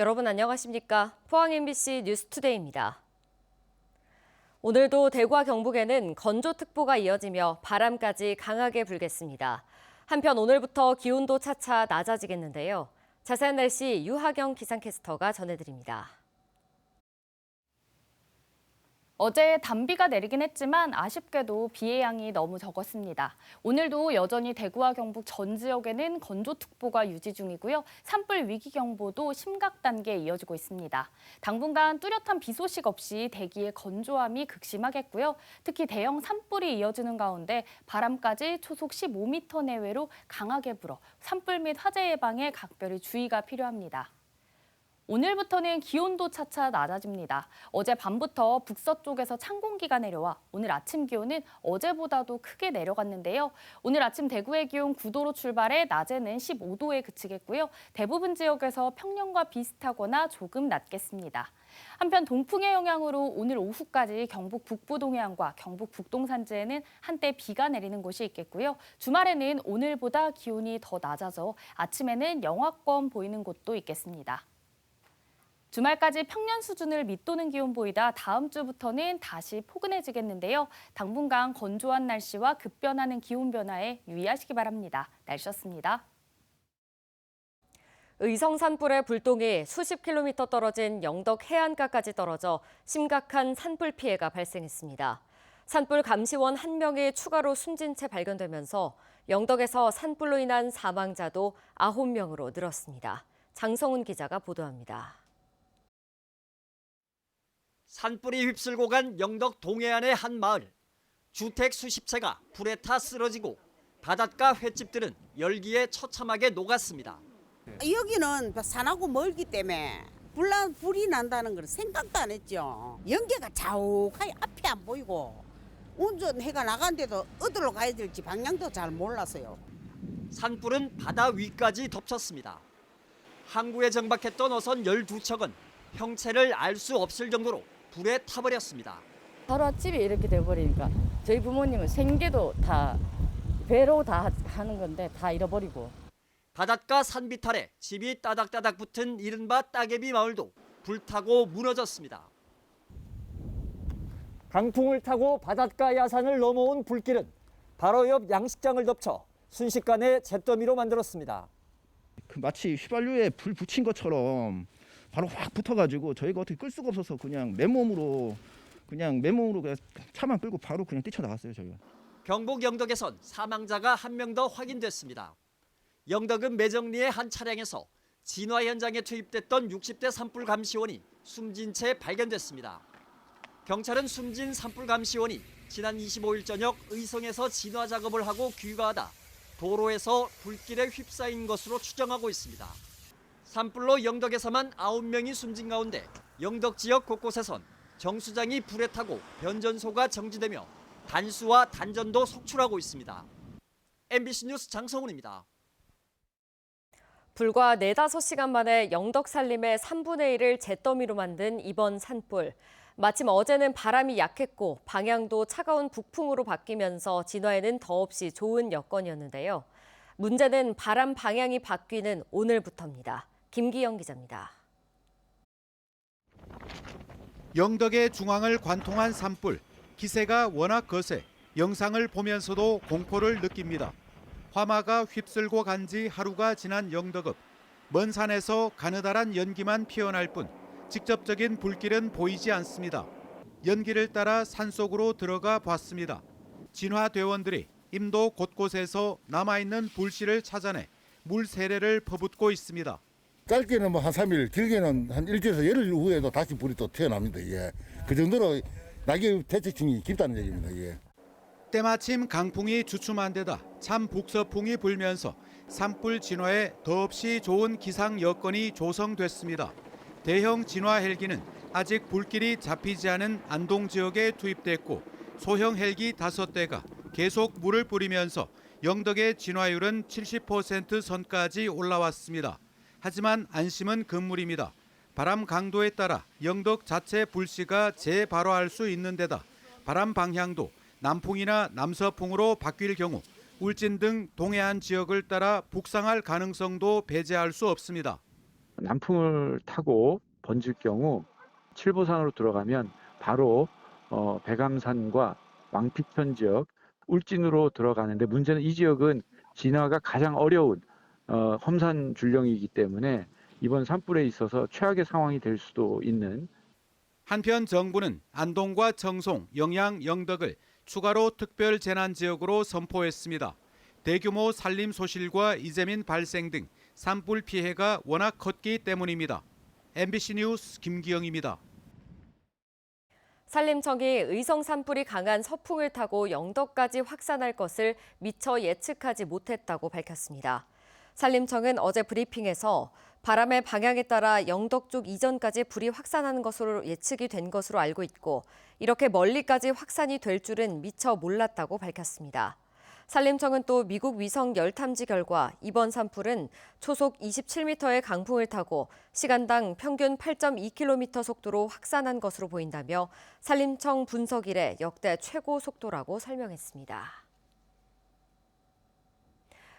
여러분 안녕하십니까? 포항 MBC 뉴스투데이입니다. 오늘도 대구와 경북에는 건조특보가 이어지며 바람까지 강하게 불겠습니다. 한편 오늘부터 기온도 차차 낮아지겠는데요. 자세한 날씨 유하경 기상캐스터가 전해드립니다. 어제 단비가 내리긴 했지만 아쉽게도 비의 양이 너무 적었습니다. 오늘도 여전히 대구와 경북 전 지역에는 건조특보가 유지 중이고요. 산불 위기경보도 심각 단계에 이어지고 있습니다. 당분간 뚜렷한 비 소식 없이 대기의 건조함이 극심하겠고요. 특히 대형 산불이 이어지는 가운데 바람까지 초속 15m 내외로 강하게 불어 산불 및 화재 예방에 각별히 주의가 필요합니다. 오늘부터는 기온도 차차 낮아집니다. 어제 밤부터 북서쪽에서 찬 공기가 내려와 오늘 아침 기온은 어제보다도 크게 내려갔는데요. 오늘 아침 대구의 기온 9도로 출발해 낮에는 15도에 그치겠고요. 대부분 지역에서 평년과 비슷하거나 조금 낮겠습니다. 한편 동풍의 영향으로 오늘 오후까지 경북 북부 동해안과 경북 북동 산지에는 한때 비가 내리는 곳이 있겠고요. 주말에는 오늘보다 기온이 더 낮아져 아침에는 영하권 보이는 곳도 있겠습니다. 주말까지 평년 수준을 밑도는 기온 보이다 다음 주부터는 다시 포근해지겠는데요. 당분간 건조한 날씨와 급변하는 기온 변화에 유의하시기 바랍니다. 날씨였습니다. 의성 산불의 불똥이 수십 킬로미터 떨어진 영덕 해안가까지 떨어져 심각한 산불 피해가 발생했습니다. 산불 감시원 1명이 추가로 숨진 채 발견되면서 영덕에서 산불로 인한 사망자도 9명으로 늘었습니다. 장성훈 기자가 보도합니다. 산불이 휩쓸고 간 영덕 동해안의 한 마을. 주택 수십 채가 불에 타 쓰러지고 바닷가 횟집들은 열기에 처참하게 녹았습니다. 여기는 산하고 멀기 때문에 불이 난다는 걸 생각도 안 했죠. 연기가 자욱하게 앞이 안 보이고 운전해가 나간데도 어디로 가야 될지 방향도 잘 몰랐어요. 산불은 바다 위까지 덮쳤습니다. 항구에 정박했던 어선 12척은 형체를 알 수 없을 정도로 불에 타버렸습니다. 하루 아침에 이렇게 돼버리니까 저희 부모님은 생계도 다 배로 다 하는 건데 다 잃어버리고. 바닷가 산비탈에 집이 따닥따닥 붙은 이른바 따개비 마을도 불타고 무너졌습니다. 강풍을 타고 바닷가 야산을 넘어온 불길은 바로 옆 양식장을 덮쳐 순식간에 잿더미로 만들었습니다. 마치 휘발유에 불 붙인 것처럼 바로 확 붙어가지고 저희가 어떻게 끌 수가 없어서 그냥 맨몸으로 그냥 차만 끌고 바로 그냥 뛰쳐나갔어요, 저희가. 경북 영덕에선 사망자가 1명 더 확인됐습니다. 영덕은 매정리의 한 차량에서 진화 현장에 투입됐던 60대 산불 감시원이 숨진 채 발견됐습니다. 경찰은 숨진 산불 감시원이 지난 25일 저녁 의성에서 진화 작업을 하고 귀가하다 도로에서 불길에 휩싸인 것으로 추정하고 있습니다. 산불로 영덕에서만 9명이 숨진 가운데 영덕 지역 곳곳에선 정수장이 불에 타고 변전소가 정지되며 단수와 단전도 속출하고 있습니다. MBC 뉴스 장성훈입니다. 불과 4-5시간 만에 영덕 산림의 3분의 1을 잿더미로 만든 이번 산불. 마침 어제는 바람이 약했고 방향도 차가운 북풍으로 바뀌면서 진화에는 더없이 좋은 여건이었는데요. 문제는 바람 방향이 바뀌는 오늘부터입니다. 김기영 기자입니다. 영덕의 중앙을 관통한 산불, 기세가 워낙 거세 영상을 보면서도 공포를 느낍니다. 화마가 휩쓸고 간 지 하루가 지난 영덕읍. 먼 산에서 가느다란 연기만 피어날 뿐 직접적인 불길은 보이지 않습니다. 연기를 따라 산속으로 들어가 봤습니다. 진화대원들이 임도 곳곳에서 남아있는 불씨를 찾아내 물 세례를 퍼붓고 있습니다. 짧게는 한 3일, 길게는 한 일주일에서 열흘 후에도 다시 불이 또 태어납니다. 예. 그 정도로 낙엽 대책층이 깊다는 얘기입니다. 예. 때마침 강풍이 주춤한 데다 찬 북서풍이 불면서 산불 진화에 더없이 좋은 기상 여건이 조성됐습니다. 대형 진화 헬기는 아직 불길이 잡히지 않은 안동 지역에 투입됐고 소형 헬기 5대가 계속 물을 뿌리면서 영덕의 진화율은 70% 선까지 올라왔습니다. 하지만 안심은 금물입니다. 바람 강도에 따라 영덕 자체 불씨가 재발화할 수 있는 데다 바람 방향도 남풍이나 남서풍으로 바뀔 경우 울진 등 동해안 지역을 따라 북상할 가능성도 배제할 수 없습니다. 남풍을 타고 번질 경우 칠보산으로 들어가면 바로 백암산과 왕피천 지역, 울진으로 들어가는데 문제는 이 지역은 진화가 가장 어려운 험산 줄령이기 때문에 이번 산불에 있어서 최악의 상황이 될 수도 있는. 한편 정부는 안동과 청송, 영양, 영덕을 추가로 특별 재난 지역으로 선포했습니다. 대규모 산림 소실과 이재민 발생 등 산불 피해가 워낙 컸기 때문입니다. MBC 뉴스 김기영입니다. 산림청이 의성 산불이 강한 서풍을 타고 영덕까지 확산할 것을 미처 예측하지 못했다고 밝혔습니다. 산림청은 어제 브리핑에서 바람의 방향에 따라 영덕 쪽 이전까지 불이 확산하는 것으로 예측이 된 것으로 알고 있고 이렇게 멀리까지 확산이 될 줄은 미처 몰랐다고 밝혔습니다. 산림청은 또 미국 위성 열 탐지 결과 이번 산불은 초속 27m의 강풍을 타고 시간당 평균 8.2km 속도로 확산한 것으로 보인다며 산림청 분석 이래 역대 최고 속도라고 설명했습니다.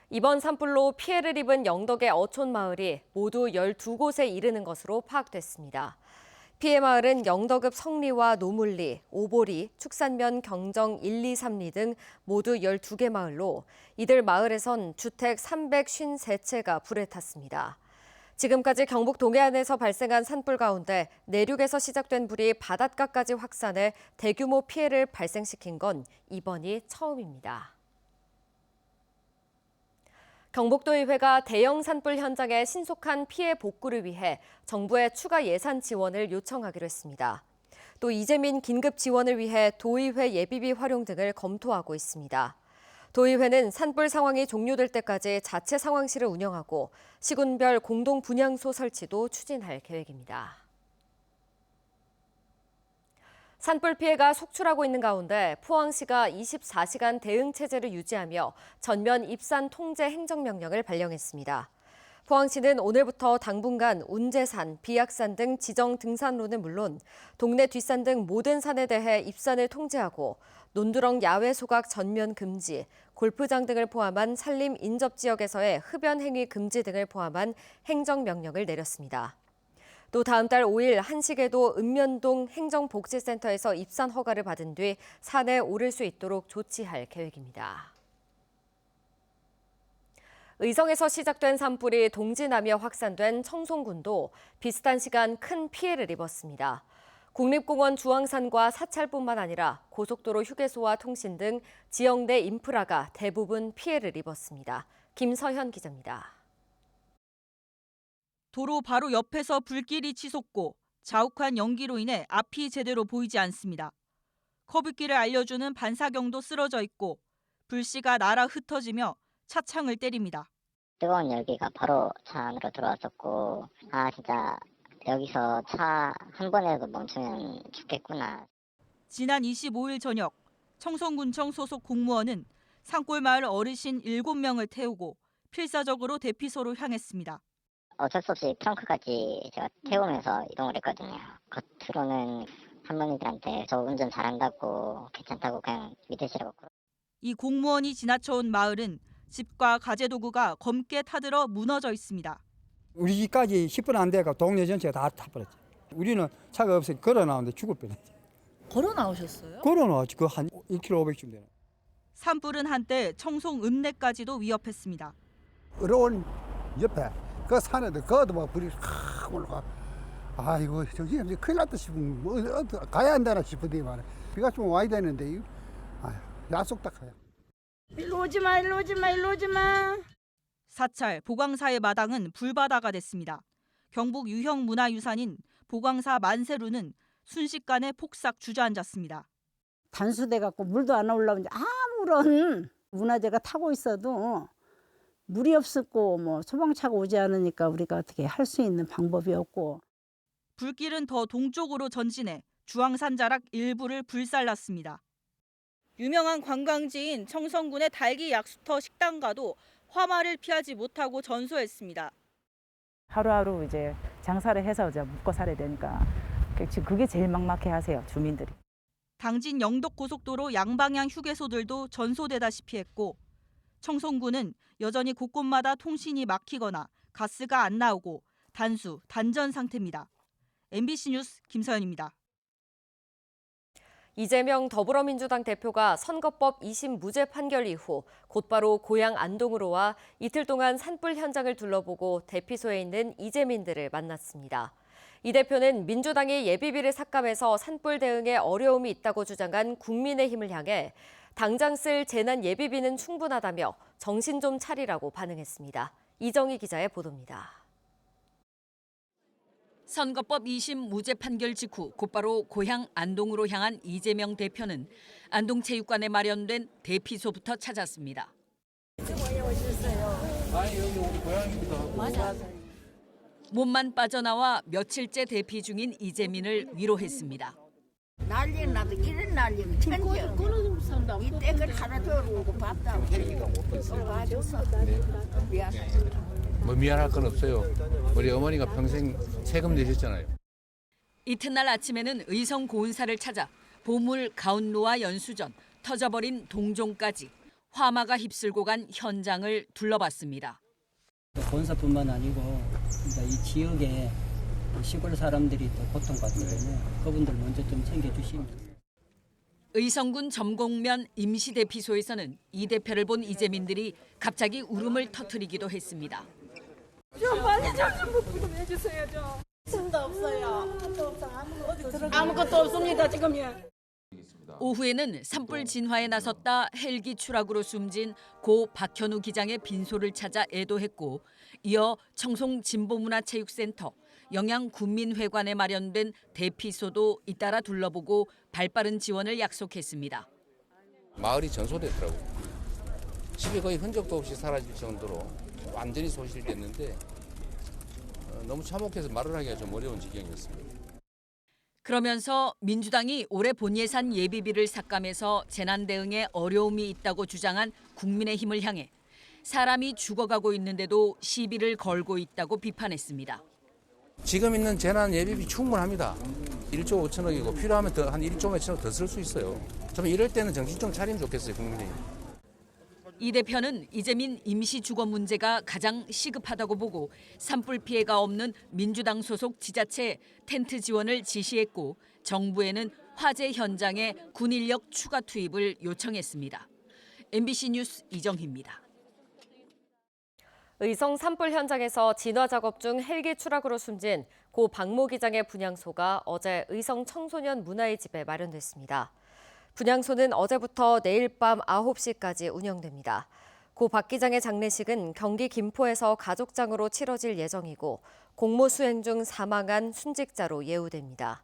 이번 산불로 피해를 입은 영덕의 어촌 마을이 모두 12곳에 이르는 것으로 파악됐습니다. 피해 마을은 영덕읍 성리와 노물리, 오보리, 축산면 경정 1, 2, 3리 등 모두 12개 마을로 이들 마을에선 주택 353채가 불에 탔습니다. 지금까지 경북 동해안에서 발생한 산불 가운데 내륙에서 시작된 불이 바닷가까지 확산해 대규모 피해를 발생시킨 건 이번이 처음입니다. 경북도의회가 대형 산불 현장의 신속한 피해 복구를 위해 정부에 추가 예산 지원을 요청하기로 했습니다. 또 이재민 긴급 지원을 위해 도의회 예비비 활용 등을 검토하고 있습니다. 도의회는 산불 상황이 종료될 때까지 자체 상황실을 운영하고 시군별 공동 분향소 설치도 추진할 계획입니다. 산불 피해가 속출하고 있는 가운데 포항시가 24시간 대응 체제를 유지하며 전면 입산 통제 행정명령을 발령했습니다. 포항시는 오늘부터 당분간 운제산, 비약산 등 지정 등산로는 물론 동네 뒷산 등 모든 산에 대해 입산을 통제하고 논두렁 야외 소각 전면 금지, 골프장 등을 포함한 산림 인접 지역에서의 흡연 행위 금지 등을 포함한 행정명령을 내렸습니다. 또 다음 달 5일 한식에도 읍면동 행정복지센터에서 입산 허가를 받은 뒤 산에 오를 수 있도록 조치할 계획입니다. 의성에서 시작된 산불이 동진하며 확산된 청송군도 비슷한 시간 큰 피해를 입었습니다. 국립공원 주황산과 사찰뿐만 아니라 고속도로 휴게소와 통신 등 지역 내 인프라가 대부분 피해를 입었습니다. 김서현 기자입니다. 도로 바로 옆에서 불길이 치솟고 자욱한 연기로 인해 앞이 제대로 보이지 않습니다. 커브길을 알려주는 반사경도 쓰러져 있고 불씨가 날아 흩어지며 차창을 때립니다. 뜨거운 열기가 바로 차 안으로 들어왔었고 진짜 여기서 차 한 번에도 멈추면 죽겠구나. 지난 25일 저녁 청송군청 소속 공무원은 산골마을 어르신 7명을 태우고 필사적으로 대피소로 향했습니다. 어쩔 수 없이 트렁크까지 제가 태우면서 이동을 했거든요. 겉으로는 할머니들한테 저 운전 잘한다고 괜찮다고 그냥 믿으시라고. 이 공무원이 지나쳐온 마을은 집과 가재도구가 검게 타들어 무너져 있습니다. 우리 집까지 10분 안 돼가 동네 전체가 다 타버렸지. 우리는 차가 없으니 걸어 나오는데 죽을 뻔했지. 걸어 나오셨어요? 걸어 나왔지. 그 한 1km 500쯤 되는. 산불은 한때 청송 읍내까지도 위협했습니다. 어려운 옆에 그 산에도 거도 막 불이 확 올라가. 아이고 정신없이 큰일 났다 싶으면 뭐 가야 한다나 싶으더만 비가 좀 와야 되는데 약속 딱 가야. 일로 오지 마, 일로 오지 마, 일로 오지 마. 사찰, 보광사의 마당은 불바다가 됐습니다. 경북 유형 문화유산인 보광사 만세루는 순식간에 폭삭 주저앉았습니다. 단수돼 갖고 물도 안 올라오는데 아무런 문화재가 타고 있어도 물이 없었고 뭐 소방차가 오지 않으니까 우리가 어떻게 할 수 있는 방법이 없고. 불길은 더 동쪽으로 전진해 주황산 자락 일부를 불살랐습니다. 유명한 관광지인 청성군의 달기 약수터 식당가도 화마를 피하지 못하고 전소했습니다. 하루하루 이제 장사를 해서 이제 먹고 살아야 되니까 지금 그게 제일 막막해하세요, 주민들이. 당진 영덕고속도로 양방향 휴게소들도 전소되다시피 했고 청송군은 여전히 곳곳마다 통신이 막히거나 가스가 안 나오고 단수, 단전 상태입니다. MBC 뉴스 김서연입니다. 이재명 더불어민주당 대표가 선거법 2심 무죄 판결 이후 곧바로 고향 안동으로 와 이틀 동안 산불 현장을 둘러보고 대피소에 있는 이재민들을 만났습니다. 이 대표는 민주당이 예비비를 삭감해서 산불 대응에 어려움이 있다고 주장한 국민의힘을 향해 당장 쓸 재난 예비비는 충분하다며 정신 좀 차리라고 반응했습니다. 이정희 기자의 보도입니다. 선거법 2심 무죄 판결 직후 곧바로 고향 안동으로 향한 이재명 대표는 안동체육관에 마련된 대피소부터 찾았습니다. 여기 우리 고향입니다. 맞아. 몸만 빠져나와 며칠째 대피 중인 이재민을 위로했습니다. 난리 나도 이런 난리면 천겨. 이 댁을 하나 더 오고 밥도 안 뭐 미안할 건 없어요. 우리 어머니가 평생 세금 내셨잖아요. 이튿날 아침에는 의성 고운사를 찾아 보물 가운로와 연수전, 터져버린 동종까지 화마가 휩쓸고 간 현장을 둘러봤습니다. 고운사뿐만 아니고 이 지역에 시골 사람들이 또 고통받거든요. 그분들 먼저 좀 챙겨주시면 좋겠습니다. 의성군 점곡면 임시대피소에서는 이 대표를 본 이재민들이 갑자기 울음을 터뜨리기도 했습니다. 좀 빨리 좀 해주세요 좀. 숨도 없어요. 아무것도 없습니다 지금요. 오후에는 산불 진화에 나섰다 헬기 추락으로 숨진 고 박현우 기장의 빈소를 찾아 애도했고, 이어 청송 진보문화체육센터, 영양군민회관에 마련된 대피소도 잇따라 둘러보고 발빠른 지원을 약속했습니다. 마을이 전소됐더라고요. 집에 거의 흔적도 없이 사라질 정도로 완전히 소실됐는데 너무 참혹해서 말을 하기가 좀 어려운 지경이었습니다. 그러면서 민주당이 올해 본예산 예비비를 삭감해서 재난 대응에 어려움이 있다고 주장한 국민의힘을 향해 사람이 죽어가고 있는데도 시비를 걸고 있다고 비판했습니다. 지금 있는 재난 예비비 충분합니다. 1조 5천억이고 필요하면 더 한 1조 몇천억 더 쓸 수 있어요. 좀 이럴 때는 정신 좀 차리면 좋겠어요, 국민의힘. 이 대표는 이재민 임시주거 문제가 가장 시급하다고 보고 산불 피해가 없는 민주당 소속 지자체 텐트 지원을 지시했고, 정부에는 화재 현장에 군 인력 추가 투입을 요청했습니다. MBC 뉴스 이정희입니다. 의성 산불 현장에서 진화 작업 중 헬기 추락으로 숨진 고 박모 기장의 분향소가 어제 의성 청소년 문화의 집에 마련됐습니다. 분향소는 어제부터 내일 밤 9시까지 운영됩니다. 고 박 기장의 장례식은 경기 김포에서 가족장으로 치러질 예정이고 공무 수행 중 사망한 순직자로 예우됩니다.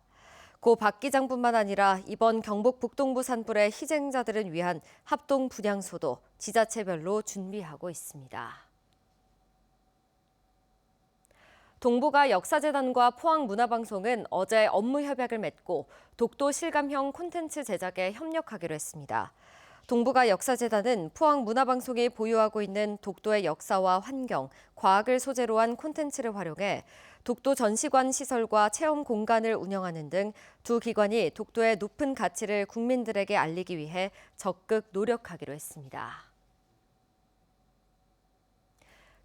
고 박 기장뿐만 아니라 이번 경북 북동부 산불의 희생자들을 위한 합동 분향소도 지자체별로 준비하고 있습니다. 동부가 역사재단과 포항문화방송은 어제 업무 협약을 맺고 독도 실감형 콘텐츠 제작에 협력하기로 했습니다. 동부가 역사재단은 포항문화방송이 보유하고 있는 독도의 역사와 환경, 과학을 소재로 한 콘텐츠를 활용해 독도 전시관 시설과 체험 공간을 운영하는 등 두 기관이 독도의 높은 가치를 국민들에게 알리기 위해 적극 노력하기로 했습니다.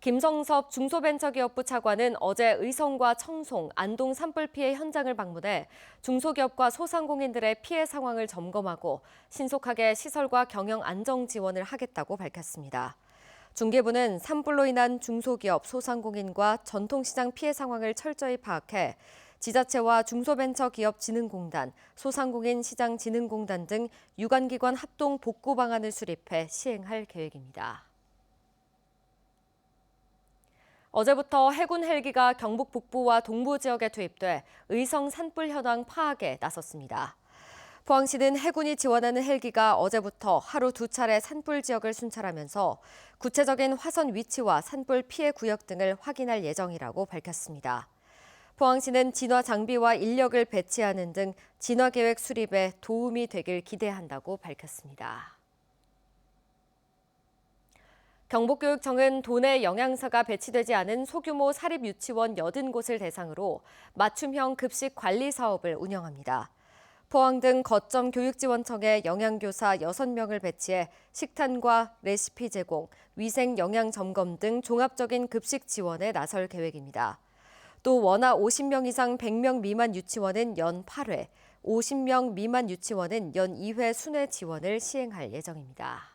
김성섭 중소벤처기업부 차관은 어제 의성과 청송, 안동 산불 피해 현장을 방문해 중소기업과 소상공인들의 피해 상황을 점검하고 신속하게 시설과 경영 안정 지원을 하겠다고 밝혔습니다. 중개부는 산불로 인한 중소기업, 소상공인과 전통시장 피해 상황을 철저히 파악해 지자체와 중소벤처기업진흥공단, 소상공인시장진흥공단 등 유관기관 합동 복구 방안을 수립해 시행할 계획입니다. 어제부터 해군 헬기가 경북 북부와 동부 지역에 투입돼 의성 산불 현황 파악에 나섰습니다. 포항시는 해군이 지원하는 헬기가 어제부터 하루 2차례 산불 지역을 순찰하면서 구체적인 화선 위치와 산불 피해 구역 등을 확인할 예정이라고 밝혔습니다. 포항시는 진화 장비와 인력을 배치하는 등 진화 계획 수립에 도움이 되길 기대한다고 밝혔습니다. 경북교육청은 도내 영양사가 배치되지 않은 소규모 사립유치원 80곳을 대상으로 맞춤형 급식 관리 사업을 운영합니다. 포항 등 거점 교육지원청에 영양교사 6명을 배치해 식단과 레시피 제공, 위생 영양 점검 등 종합적인 급식 지원에 나설 계획입니다. 또 원화 50명 이상 100명 미만 유치원은 연 8회, 50명 미만 유치원은 연 2회 순회 지원을 시행할 예정입니다.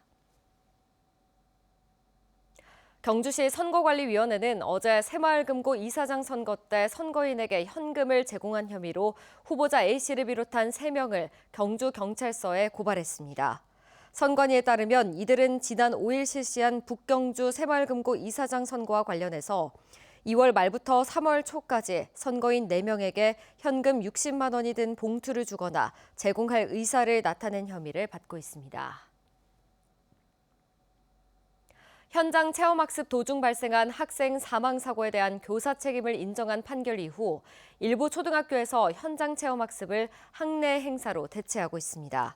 경주시 선거관리위원회는 어제 새마을금고 이사장 선거 때 선거인에게 현금을 제공한 혐의로 후보자 A씨를 비롯한 3명을 경주경찰서에 고발했습니다. 선관위에 따르면 이들은 지난 5일 실시한 북경주 새마을금고 이사장 선거와 관련해서 2월 말부터 3월 초까지 선거인 4명에게 현금 60만 원이 든 봉투를 주거나 제공할 의사를 나타낸 혐의를 받고 있습니다. 현장 체험학습 도중 발생한 학생 사망 사고에 대한 교사 책임을 인정한 판결 이후 일부 초등학교에서 현장 체험학습을 학내 행사로 대체하고 있습니다.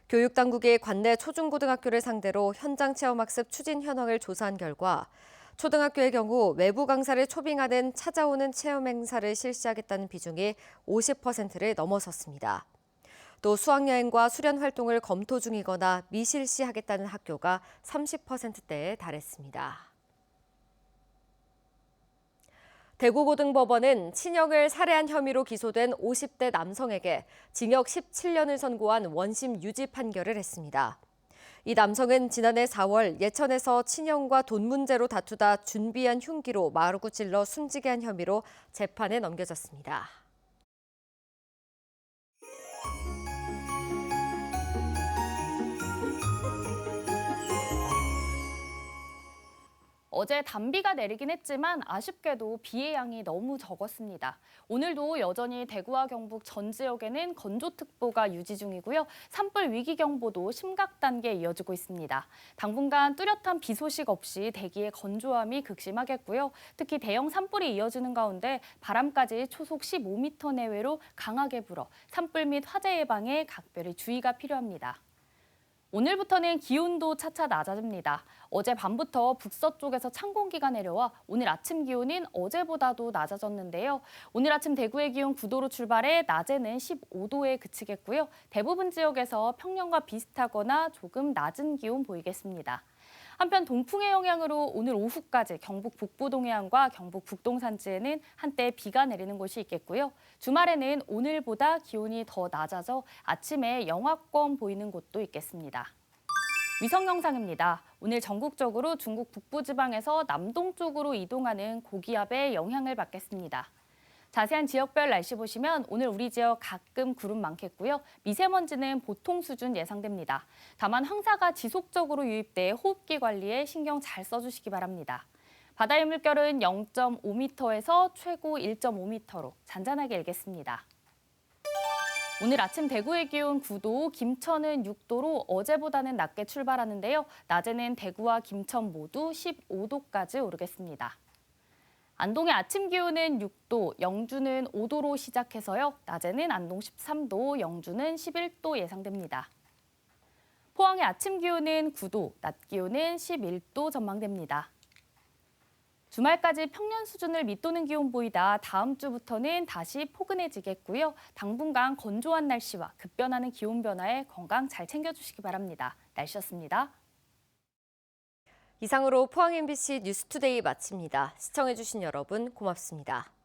교육당국이 관내 초중고등학교를 상대로 현장 체험학습 추진 현황을 조사한 결과 초등학교의 경우 외부 강사를 초빙하는 찾아오는 체험 행사를 실시하겠다는 비중이 50%를 넘어섰습니다. 또 수학여행과 수련 활동을 검토 중이거나 미실시하겠다는 학교가 30%대에 달했습니다. 대구고등법원은 친형을 살해한 혐의로 기소된 50대 남성에게 징역 17년을 선고한 원심 유지 판결을 했습니다. 이 남성은 지난해 4월 예천에서 친형과 돈 문제로 다투다 준비한 흉기로 마루구 찔러 숨지게 한 혐의로 재판에 넘겨졌습니다. 어제 단비가 내리긴 했지만 아쉽게도 비의 양이 너무 적었습니다. 오늘도 여전히 대구와 경북 전 지역에는 건조특보가 유지 중이고요. 산불 위기경보도 심각 단계에 이어지고 있습니다. 당분간 뚜렷한 비 소식 없이 대기의 건조함이 극심하겠고요. 특히 대형 산불이 이어지는 가운데 바람까지 초속 15m 내외로 강하게 불어 산불 및 화재 예방에 각별히 주의가 필요합니다. 오늘부터는 기온도 차차 낮아집니다. 어제 밤부터 북서쪽에서 찬 공기가 내려와 오늘 아침 기온은 어제보다도 낮아졌는데요. 오늘 아침 대구의 기온 9도로 출발해 낮에는 15도에 그치겠고요. 대부분 지역에서 평년과 비슷하거나 조금 낮은 기온 보이겠습니다. 한편 동풍의 영향으로 오늘 오후까지 경북 북부 동해안과 경북 북동 산지에는 한때 비가 내리는 곳이 있겠고요. 주말에는 오늘보다 기온이 더 낮아져 아침에 영하권 보이는 곳도 있겠습니다. 위성 영상입니다. 오늘 전국적으로 중국 북부지방에서 남동쪽으로 이동하는 고기압의 영향을 받겠습니다. 자세한 지역별 날씨 보시면 오늘 우리 지역 가끔 구름 많겠고요. 미세먼지는 보통 수준 예상됩니다. 다만 황사가 지속적으로 유입돼 호흡기 관리에 신경 잘 써주시기 바랍니다. 바다의 물결은 0.5m에서 최고 1.5m로 잔잔하게 일겠습니다. 오늘 아침 대구의 기온 9도, 김천은 6도로 어제보다는 낮게 출발하는데요. 낮에는 대구와 김천 모두 15도까지 오르겠습니다. 안동의 아침 기온은 6도, 영주는 5도로 시작해서요. 낮에는 안동 13도, 영주는 11도 예상됩니다. 포항의 아침 기온은 9도, 낮 기온은 11도 전망됩니다. 주말까지 평년 수준을 밑도는 기온 보이다 다음 주부터는 다시 포근해지겠고요. 당분간 건조한 날씨와 급변하는 기온 변화에 건강 잘 챙겨주시기 바랍니다. 날씨였습니다. 이상으로 포항 MBC 뉴스투데이 마칩니다. 시청해주신 여러분 고맙습니다.